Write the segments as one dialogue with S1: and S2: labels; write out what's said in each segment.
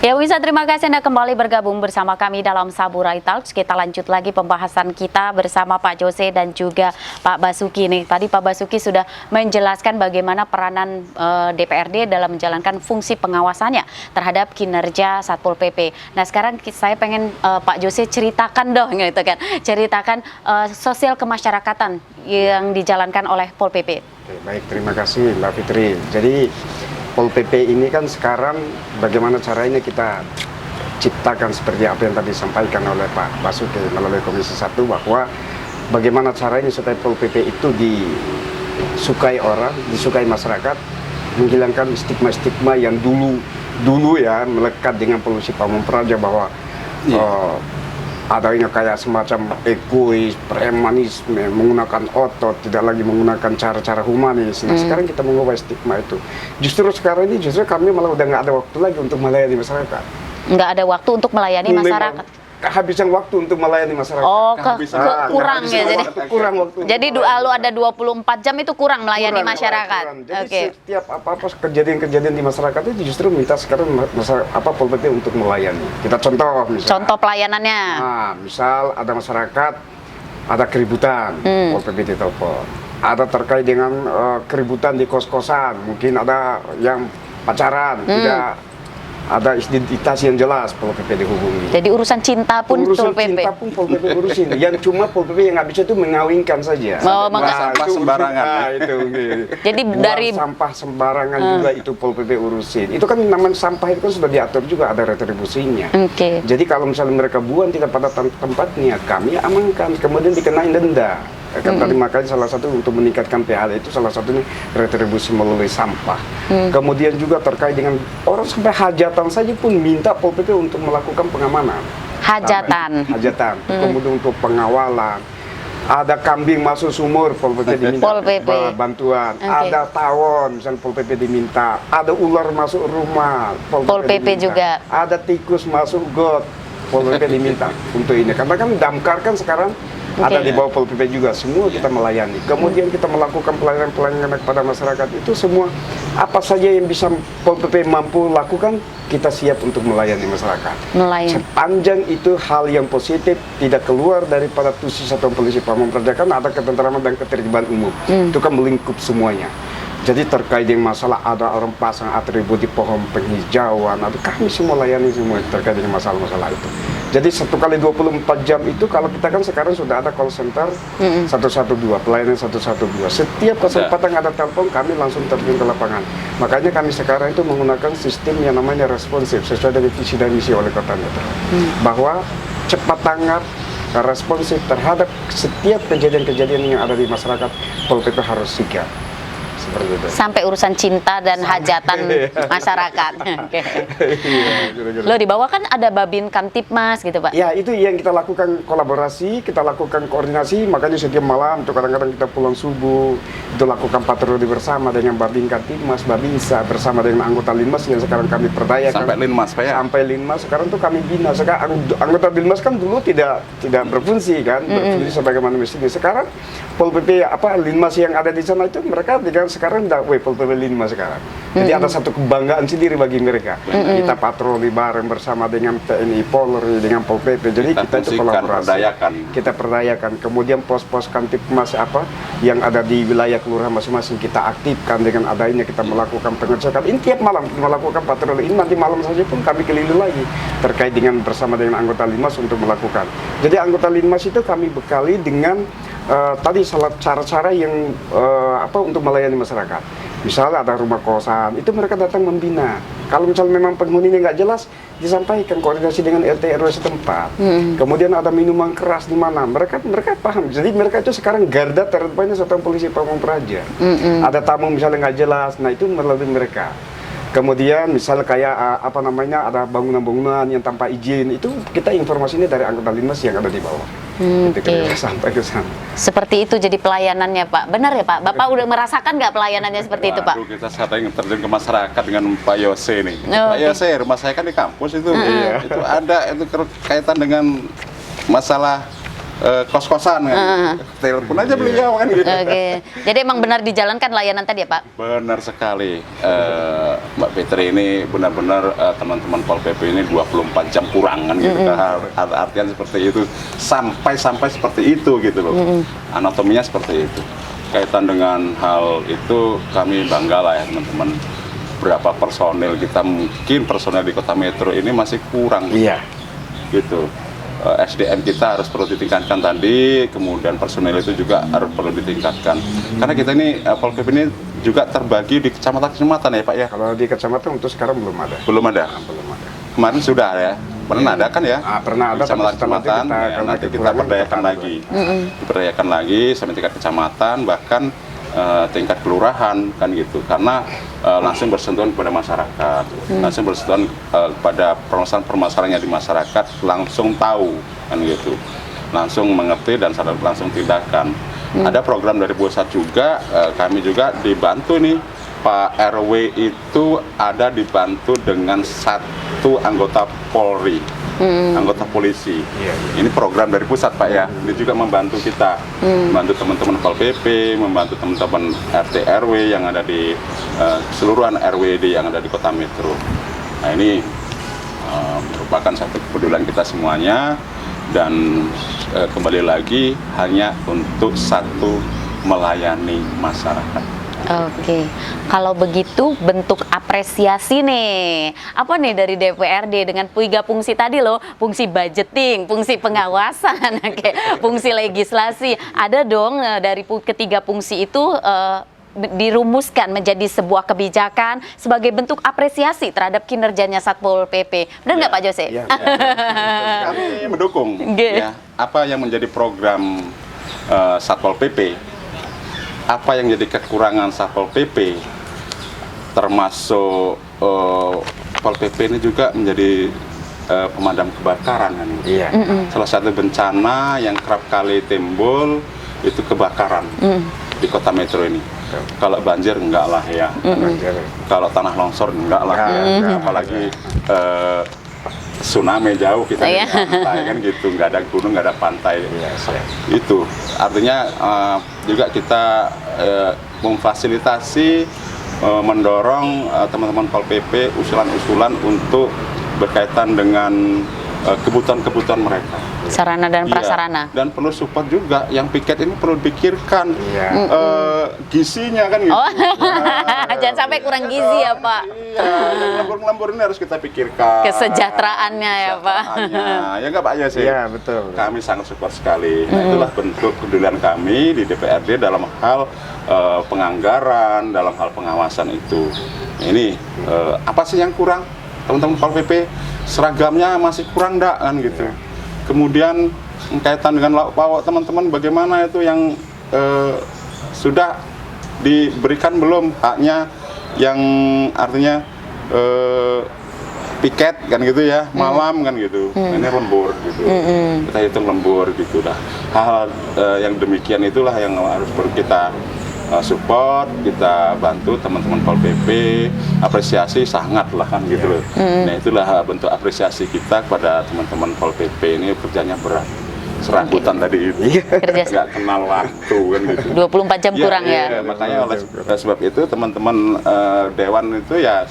S1: Ya Wisa, terima kasih Anda kembali bergabung bersama kami dalam Saburai Talks. Kita lanjut lagi pembahasan kita bersama Pak Jose dan juga Pak Basuki nih. Tadi Pak Basuki sudah menjelaskan bagaimana peranan DPRD dalam menjalankan fungsi pengawasannya terhadap kinerja Satpol PP. Nah sekarang saya pengen Pak Jose ceritakan dong gitu kan. Ceritakan sosial kemasyarakatan yang dijalankan oleh Pol PP.
S2: Oke, baik, terima kasih Mbak Fitri. Jadi Pol PP ini kan sekarang bagaimana caranya kita ciptakan seperti apa yang tadi disampaikan oleh Pak Basuki melalui Komisi 1 bahwa bagaimana caranya supaya Pol PP itu disukai orang, disukai masyarakat, menghilangkan stigma-stigma yang dulu ya melekat dengan polusi pamung praja bahwa adanya kayak semacam egois, premanisme, menggunakan otot, tidak lagi menggunakan cara-cara humanis. Nah sekarang kita mengubah stigma itu. Justru sekarang ini kami malah udah nggak ada waktu lagi untuk melayani masyarakat.
S1: Nggak ada waktu untuk melayani masyarakat.
S2: Kehabisan waktu untuk melayani masyarakat.
S1: Oh, kurang ya jadi.
S2: Kurang waktu.
S1: Jadi lu ada 24 jam itu kurang melayani masyarakat.
S2: Kurang. Jadi setiap apa-apa kejadian-kejadian di masyarakat itu justru minta sekarang Pol PP untuk melayani. Kita contoh misalnya.
S1: Contoh pelayanannya.
S2: Nah, misal ada masyarakat ada keributan, Pol PP ditelepon. Ada terkait dengan keributan di kos-kosan, mungkin ada yang pacaran, tidak ada identitas yang jelas, Pol PP dihubungi.
S1: Jadi urusan cinta pun
S2: Pol
S1: PP.
S2: Cinta pun Pol PP urusin. Yang cuma Pol PP yang nggak bisa itu mengawinkan saja.
S1: Oh,
S3: sampah sembarangan.
S2: Itu.
S1: Jadi dari
S2: sampah sembarangan juga itu Pol PP urusin. Itu kan namanya sampah itu kan sudah diatur juga ada retribusinya. Jadi kalau misalnya mereka buang tidak pada tempatnya, kami amankan, kemudian dikenain denda. Kan tadi makanya salah satu untuk meningkatkan PHD itu salah satunya retribusi melalui sampah. Kemudian juga terkait dengan orang sampai hajatan saja pun minta Pol PP untuk melakukan pengamanan.
S1: Hajatan.
S2: Kemudian untuk pengawalan. Ada kambing masuk sumur, Pol PP diminta bantuan. Ada tawon, misalnya Pol PP diminta. Ada ular masuk rumah,
S1: Pol PP juga.
S2: Ada tikus masuk got, Pol PP diminta untuk ini. Karena kan damkar kan sekarang ada di bawah Pol PP juga, semua kita melayani. Kemudian kita melakukan pelayanan-pelayanan kepada masyarakat itu semua apa saja yang bisa Pol PP mampu lakukan, kita siap untuk melayani masyarakat. Sepanjang itu hal yang positif, tidak keluar daripada tusi Satuan Polisi Pamung Praja, kan ada ketentraman dan ketertiban umum. Itu kan melingkup semuanya. Jadi terkait dengan masalah ada orang pasang atribut di pohon penghijauan, kami semua layani semua terkait dengan masalah-masalah itu. Jadi 1 kali 24 jam itu kalau kita kan sekarang sudah ada call center 112, pelayanan 112. Setiap kesempatan ada telepon kami langsung terjun ke lapangan. Makanya kami sekarang itu menggunakan sistem yang namanya responsif sesuai dengan visi dan misi oleh Kota Metro. Bahwa cepat tanggap, responsif terhadap setiap kejadian-kejadian yang ada di masyarakat, Pol PP harus sigap.
S1: Sampai urusan cinta dan hajatan masyarakat. Lo di bawah kan ada Babin Kamtipmas gitu Pak?
S2: Ya itu yang kita lakukan kolaborasi, kita lakukan koordinasi, makanya setiap malam tuh kadang-kadang kita pulang subuh itu lakukan patroli bersama dengan Babin Kamtipmas, Babinsa bersama dengan anggota Linmas yang sekarang kami perdayakan.
S3: Sampai Linmas Pak ya?
S2: Sampai Linmas, sekarang tuh kami bina. Sekarang anggota Linmas kan dulu tidak berfungsi kan, berfungsi sebagaimana mestinya. Sekarang Pol PP Linmas yang ada di sana itu mereka dengan sekarang Pol PP Linmas sekarang. Jadi ada satu kebanggaan sendiri bagi mereka. Kita patroli bareng bersama dengan TNI Polri, dengan Pol PP. Jadi kita itu kolaborasi. Kita perdayakan. Kemudian pos-pos Kamtipmas yang ada di wilayah kelurahan masing-masing kita aktifkan dengan adanya kita melakukan pengecekan. Ini tiap malam kita melakukan patroli. Ini nanti malam saja pun kami keliling lagi terkait dengan bersama dengan anggota Linmas untuk melakukan. Jadi anggota Linmas itu kami bekali dengan tadi salah cara-cara yang untuk melayani masyarakat. Misalnya ada rumah kosan, itu mereka datang membina. Kalau misalnya memang penghuninya nggak jelas, disampaikan koordinasi dengan RT RW setempat. Kemudian ada minuman keras di mana, mereka paham. Jadi mereka itu sekarang garda terdepannya Satuan Polisi Pamung Praja. Ada tamu misalnya nggak jelas, nah itu melalui mereka. Kemudian misalnya kayak ada bangunan-bangunan yang tanpa izin, itu kita informasinya dari anggota Linmas yang ada di bawah. Sampai ke sana.
S1: Seperti itu jadi pelayanannya Pak. Benar ya Pak? Bapak udah merasakan nggak pelayanannya seperti itu Pak?
S3: Kita sering terjun ke masyarakat dengan Pak Yose nih. Pak Yose, rumah saya kan di kampus itu. Itu ada itu kaitan dengan masalah kos-kosan kan. Telepon aja beliau kan gitu.
S1: Oke. Jadi emang benar dijalankan layanan tadi ya Pak?
S3: Benar sekali, Mbak Fitri, ini benar-benar teman-teman Pol PP ini 24 jam kurang kan gitu. Artian seperti itu, sampai seperti itu gitu loh. Anatominya seperti itu. Kaitan dengan hal itu kami bangga lah ya teman-teman. Berapa personil kita, mungkin personil di Kota Metro ini masih kurang.
S2: Iya.
S3: Gitu. SDM kita harus perlu ditingkatkan tadi, kemudian personel itu juga harus perlu ditingkatkan. Karena kita ini Pol PP ini juga terbagi di kecamatan-kecamatan ya Pak ya.
S2: Kalau di kecamatan untuk sekarang belum ada.
S3: Belum ada.
S2: Belum ada.
S3: Kemarin sudah ya. Pernah ada kan ya?
S2: Pernah ada.
S3: Kecamatan-kecamatan. Nanti kita berdayakan lagi. Diberdayakan lagi sampai tingkat kecamatan, bahkan tingkat kelurahan kan gitu. Karena langsung bersentuhan kepada masyarakat, langsung bersentuhan kepada permasalahan-permasalahannya di masyarakat, langsung tahu kan gitu, langsung mengerti dan sadar langsung tindakan. Ada program dari pusat juga, kami juga dibantu nih, Pak RW itu ada dibantu dengan 1 anggota Polri, anggota polisi. Ini program dari pusat Pak ya, ini juga membantu kita, membantu teman-teman Pol PP, membantu teman-teman RT RW yang ada di keseluruhan RWD yang ada di Kota Metro. Nah ini merupakan satu kepedulian kita semuanya, dan kembali lagi hanya untuk satu, melayani masyarakat.
S1: Oke, kalau begitu bentuk apresiasi nih, apa nih dari DPRD dengan 3 fungsi tadi loh, fungsi budgeting, fungsi pengawasan, fungsi legislasi, ada dong dari ketiga fungsi itu dirumuskan menjadi sebuah kebijakan sebagai bentuk apresiasi terhadap kinerjanya Satpol PP. Benar nggak Pak Jose?
S2: Ya.
S3: Kami mendukung ya, apa yang menjadi program Satpol PP, apa yang jadi kekurangan Satpol PP, termasuk Pol PP ini juga menjadi pemadam kebakaran kan.
S2: Iya.
S3: Salah satu bencana yang kerap kali timbul itu kebakaran di Kota Metro ini. Kalau banjir enggak lah ya, kalau tanah longsor enggak lah ya. Apalagi tsunami jauh kita di pantai kan gitu, nggak ada gunung, nggak ada pantai. Itu artinya juga kita memfasilitasi, mendorong teman-teman Pol PP usulan-usulan untuk berkaitan dengan kebutuhan-kebutuhan mereka,
S1: sarana dan prasarana.
S3: Dan perlu support juga, yang piket ini perlu dipikirkan gizinya kan gitu.
S1: Jangan sampai kurang gizi ya Pak.
S3: Iya, lembur-lembur ini harus kita pikirkan
S1: Kesejahteraannya ya Pak.
S3: Ya nggak Pak Yose?
S2: Iya betul.
S3: Kami sangat support sekali. Nah, itulah bentuk kepedulian kami di DPRD dalam hal penganggaran, dalam hal pengawasan itu. Ini apa sih yang kurang? Teman-teman Pol PP, seragamnya masih kurang enggak kan gitu. Kemudian kaitan dengan lauk pauk teman-teman, bagaimana itu yang sudah diberikan belum haknya, yang artinya piket kan gitu ya, malam kan gitu. Ini lembur gitu. Kita hitung lembur gitu lah. Hal yang demikian itulah yang harus perlu kita support, kita bantu teman-teman Pol PP, apresiasi sangat lah kan gitu loh. Nah itulah bentuk apresiasi kita kepada teman-teman Pol PP, ini kerjanya berat. Serabutan tadi itu, nggak kenal waktu kan gitu.
S1: 24 jam kurang ya.
S3: Makanya oleh sebab itu teman-teman Dewan itu ya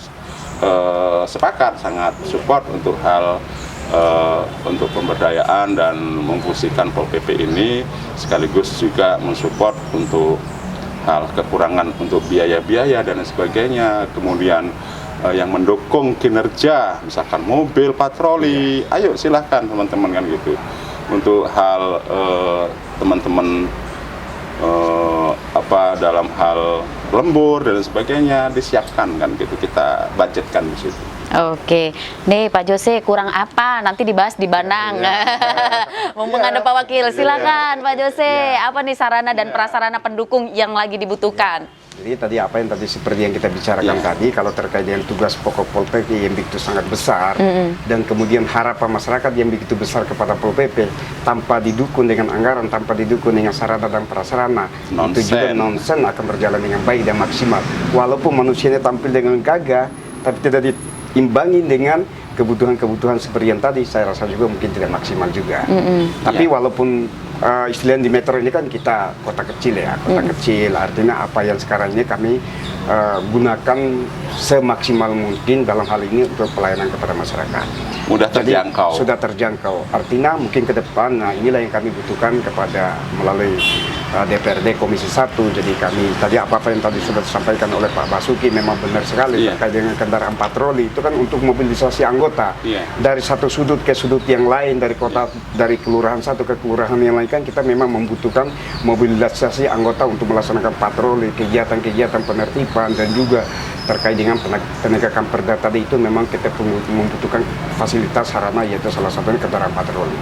S3: sepakat sangat support untuk hal untuk pemberdayaan dan memfungsikan Pol PP ini, sekaligus juga mensupport untuk hal kekurangan untuk biaya-biaya dan sebagainya, kemudian yang mendukung kinerja, misalkan mobil patroli, ayo silahkan teman-teman kan gitu. Untuk hal teman-teman dalam hal lembur dan sebagainya disiapkan kan gitu, kita budgetkan di situ.
S1: Oke, nih Pak Jose kurang apa? Nanti dibahas di Banang. Mumpung ada Pak Wakil, silakan Pak Jose. Apa nih sarana dan prasarana pendukung yang lagi dibutuhkan?
S2: Jadi tadi apa yang tadi seperti yang kita bicarakan tadi, kalau terkait dengan tugas pokok Pol PP yang begitu sangat besar, dan kemudian harapan masyarakat yang begitu besar kepada Pol PP, tanpa didukung dengan anggaran, tanpa didukung dengan sarana dan prasarana, itu juga nonsen akan berjalan dengan baik dan maksimal. Walaupun manusianya tampil dengan gagah, tapi tidak diimbangi dengan kebutuhan-kebutuhan seperti yang tadi, saya rasa juga mungkin tidak maksimal juga. Tapi walaupun istilahnya di metro ini kan kita kota kecil ya, kota kecil. Artinya apa yang sekarang ini kami gunakan semaksimal mungkin dalam hal ini untuk pelayanan kepada masyarakat.
S3: Mudah
S2: Jadi,
S3: terjangkau.
S2: sudah terjangkau. Artinya mungkin ke depan, nah inilah yang kami butuhkan kepada melalui DPRD Komisi 1. Jadi kami tadi apa-apa yang tadi sudah disampaikan oleh Pak Basuki memang benar sekali terkait dengan kendaraan patroli itu kan untuk mobilisasi anggota dari satu sudut ke sudut yang lain, dari kota, dari kelurahan satu ke kelurahan yang lain kan kita memang membutuhkan mobilisasi anggota untuk melaksanakan patroli, kegiatan-kegiatan penertiban dan juga terkait dengan penegakan perda tadi itu memang kita membutuhkan fasilitas sarana yaitu salah satunya kendaraan patroli.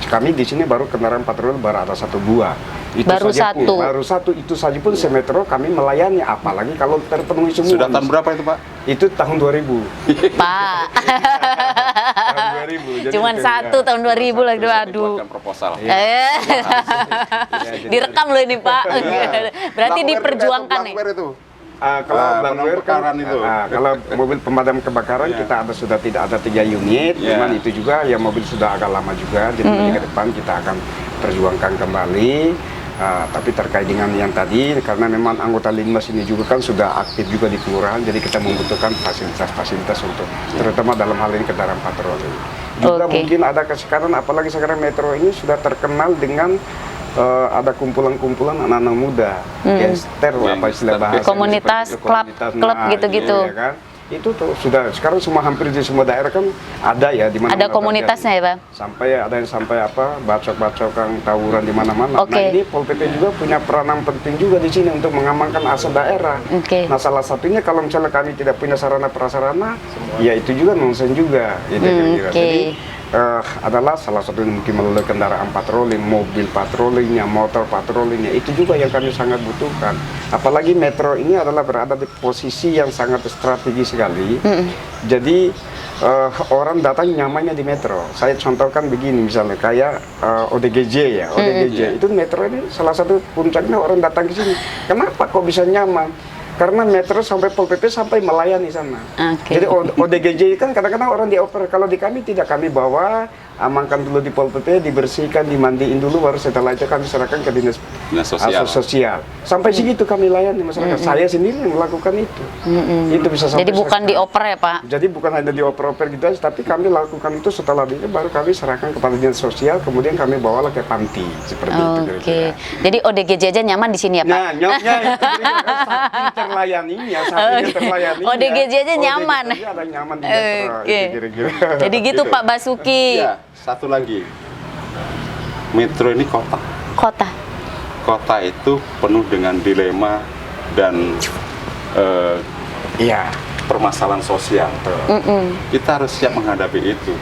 S2: Kami di sini baru kendaraan patroli baru ada 1 buah. Itu
S1: Baru
S2: saja pun,
S1: satu.
S2: baru satu itu saja pun semetro kami melayani, apalagi kalau terpenuhi semua.
S3: Sudah tahun berapa itu Pak?
S2: Itu tahun 2000.
S1: Pak.
S2: Tahun 2000. Jadi
S1: Cuman
S2: itu,
S1: satu
S2: ya.
S1: tahun 2000 lagi, aduh.
S3: Dibuatkan proposal.
S1: Direkam loh ini Pak. Berarti
S3: Blackberry
S1: diperjuangkan
S3: itu,
S1: nih.
S3: Blackberry itu.
S2: Kalau Blackberry kan,
S3: kebakaran itu.
S2: kalau mobil pemadam kebakaran kita ada sudah tidak ada 3 unit, cuman itu juga ya mobil sudah agak lama juga, jadi ke depan kita akan perjuangkan kembali. Tapi terkait dengan yang tadi, karena memang anggota Linmas ini juga kan sudah aktif juga di kelurahan, jadi kita membutuhkan fasilitas-fasilitas untuk, terutama dalam hal ini kendaraan patroli. Juga mungkin ada sekarang, apalagi sekarang metro ini sudah terkenal dengan ada kumpulan-kumpulan anak-anak muda, gangster lah apa istilah bahasa.
S1: Komunitas, klub gitu-gitu.
S2: Ya kan? Itu tuh sudah sekarang semua hampir di semua daerah kan ada ya di mana.
S1: Ada komunitasnya ya Pak.
S2: Sampai ada yang sampai apa bacok-bacokan tawuran di mana-mana.
S1: Oke.
S2: Nah ini Pol PP juga punya peranan penting juga di sini untuk mengamankan aset daerah.
S1: Oke.
S2: Nah salah satunya kalau misalnya kami tidak punya sarana prasarana, ya itu juga nonsen juga. Gitu, kira-kira.
S1: Oke.
S2: Jadi adalah salah satu mungkin melalui kendaraan patroli, mobil patrolinya, motor patrolinya, itu juga yang kami sangat butuhkan. Apalagi metro ini adalah berada di posisi yang sangat strategis sekali. Jadi orang datang nyamannya di metro. Saya contohkan begini misalnya kayak ODGJ ya, ODGJ itu metro ini salah satu puncaknya orang datang ke sini. Kenapa kok bisa nyaman? Karena metro sampai Pol PP sampai melayani sana. Jadi ODGJ kan kadang-kadang orang dioper. Kalau di kami tidak, kami bawa, amankan dulu di Pol PP, dibersihkan, dimandiin dulu, baru setelah itu kami serahkan ke dinas sosial. Sampai segitu kami layani masyarakat. Saya sendiri yang melakukan itu. Itu bisa sampai.
S1: Jadi bukan dioper ya Pak?
S2: Jadi bukan hanya dioper-oper gitu, tapi kami lakukan itu setelah itu baru kami serahkan kepada dinas sosial, kemudian kami bawalah ke panti seperti itu.
S1: Oke. Jadi ODGJ aja nyaman di sini ya Pak?
S2: Nah, nyoknya itu terlayaninya, sampingnya terlayaninya.
S1: ODGJ aja nyaman.
S2: ODGJ ada nyaman di metro,
S1: Oke.
S2: itu kira-kira.
S1: Jadi gitu Pak Basuki.
S3: Ya, satu lagi. Metro ini kota.
S1: Kota.
S3: Kota itu penuh dengan dilema dan
S2: Iya.
S3: permasalahan sosial. Kita harus siap menghadapi itu.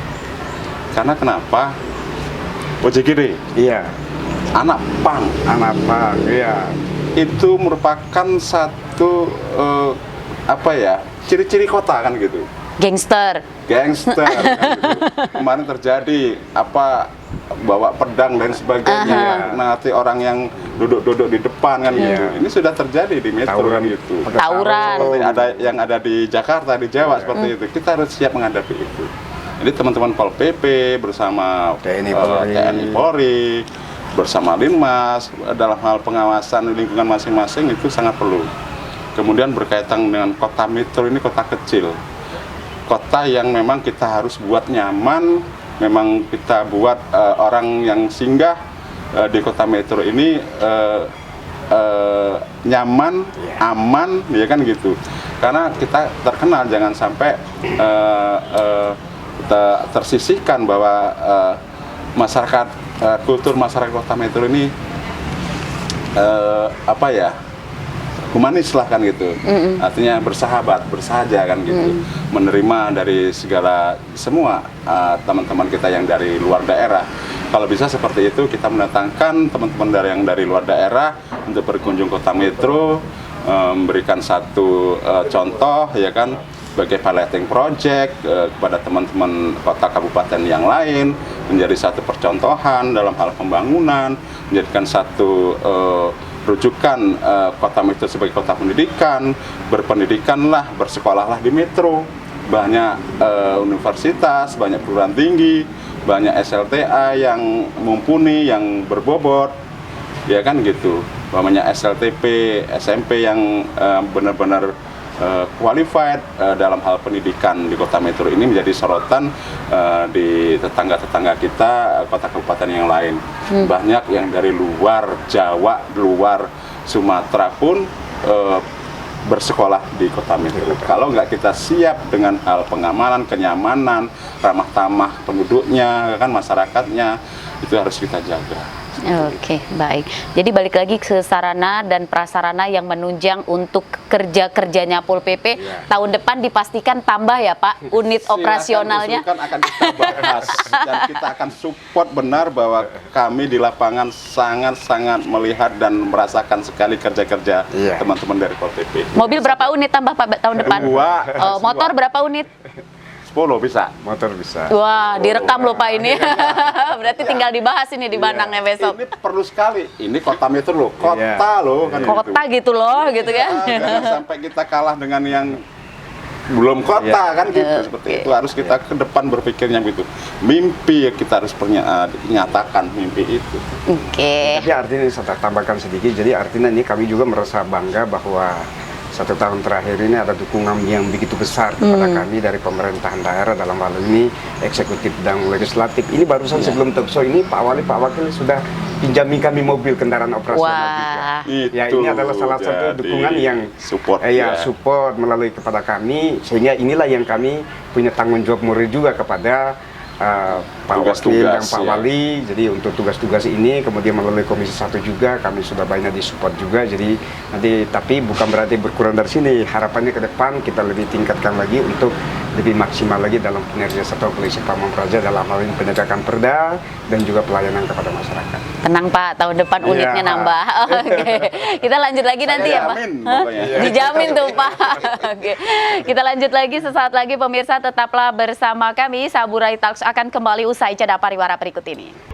S3: Karena kenapa? OJGD,
S2: Iya.
S3: anak pang,
S2: Iya.
S3: itu merupakan satu apa ya, ciri-ciri kota kan gitu.
S1: Gangster.
S3: Gangster kan gitu. Kemarin terjadi apa, bawa pedang dan sebagainya. Nanti orang yang duduk-duduk di depan kan gitu. Ini sudah terjadi di metro kan gitu.
S1: Tawuran.
S3: Seperti ada yang ada di Jakarta, di Jawa seperti itu. Kita harus siap menghadapi itu. Jadi teman-teman Pol PP bersama TNI Polri, bersama Linmas dalam hal pengawasan lingkungan masing-masing itu sangat perlu. Kemudian berkaitan dengan kota metro ini kota kecil. Kota yang memang kita harus buat nyaman, memang kita buat orang yang singgah di kota metro ini nyaman, aman, ya kan gitu. Karena kita terkenal jangan sampai tersisihkan bahwa masyarakat kultur masyarakat kota metro ini apa ya, humanis lah kan gitu. Artinya bersahabat, bersahaja kan gitu. Menerima dari segala semua teman-teman kita yang dari luar daerah. Kalau bisa seperti itu, kita mendatangkan teman-teman yang dari luar daerah untuk berkunjung kota metro, memberikan satu contoh ya kan, sebagai piloting project kepada teman-teman kota kabupaten yang lain, menjadi satu percontohan dalam hal pembangunan, menjadikan satu rujukan kota metro sebagai kota pendidikan. Berpendidikanlah, bersekolahlah di metro. Banyak universitas, banyak perguruan tinggi, banyak SLTA yang mumpuni, yang berbobot, ya kan gitu. Banyak SLTP, SMP yang benar-benar qualified dalam hal pendidikan di Kota Metro ini menjadi sorotan di tetangga-tetangga kita, kota kabupaten yang lain. Banyak yang dari luar Jawa, luar Sumatera pun bersekolah di Kota Metro. Kalau nggak kita siap dengan hal pengamanan, kenyamanan, ramah tamah penduduknya, kan masyarakatnya, itu harus kita jaga.
S1: Oke, baik. Jadi balik lagi ke sarana dan prasarana yang menunjang untuk kerja-kerjanya Pol PP. Tahun depan dipastikan tambah ya Pak, unit operasionalnya.
S3: Silakan, akan kita bahas dan kita akan support benar bahwa kami di lapangan sangat-sangat melihat dan merasakan sekali kerja-kerja teman-teman dari Pol PP.
S1: Mobil berapa unit tambah Pak tahun depan?
S3: 2.
S1: Oh, motor berapa unit?
S3: 10 bisa.
S2: Motor bisa.
S1: Wah, direkam loh Pak ini. Berarti tinggal dibahas ini di Bandangnya besok.
S3: Ini perlu sekali. Ini Kota Metro loh, kota loh kan.
S1: Kota gitu loh, gitu kan.
S3: Jangan sampai kita kalah dengan yang belum kota kan gitu. Seperti itu harus kita ke depan berpikirnya begitu. Mimpi kita harus nyatakan mimpi itu.
S1: Oke.
S2: Tapi artinya saya tambahkan sedikit, jadi artinya ini kami juga merasa bangga bahwa 1 tahun terakhir ini ada dukungan yang begitu besar kepada kami dari pemerintahan daerah, dalam hal ini eksekutif dan legislatif. Ini barusan sebelum talk show ini Pak Wakil sudah pinjami kami mobil kendaraan operasional juga. Ya, ini adalah salah satu dukungan yang
S3: support,
S2: support melalui kepada kami, sehingga inilah yang kami punya tanggung jawab moral juga kepada Pak Wakil dan Pak Wali. Jadi untuk tugas-tugas ini kemudian melalui Komisi 1 juga kami sudah banyak disupport juga. Jadi nanti, tapi bukan berarti berkurang dari sini. Harapannya ke depan kita lebih tingkatkan lagi untuk lebih maksimal lagi dalam kinerja Satuan Polisi Pamong Praja dalam hal ini penegakan perda dan juga pelayanan kepada masyarakat.
S1: Tenang Pak, tahun depan unitnya nambah. Oke. Kita lanjut lagi nanti ya Pak. Dijamin tuh Pak. Oke. Kita lanjut lagi sesaat lagi pemirsa, tetaplah bersama kami. Saburai Talks akan kembali usai jeda pariwara berikut ini.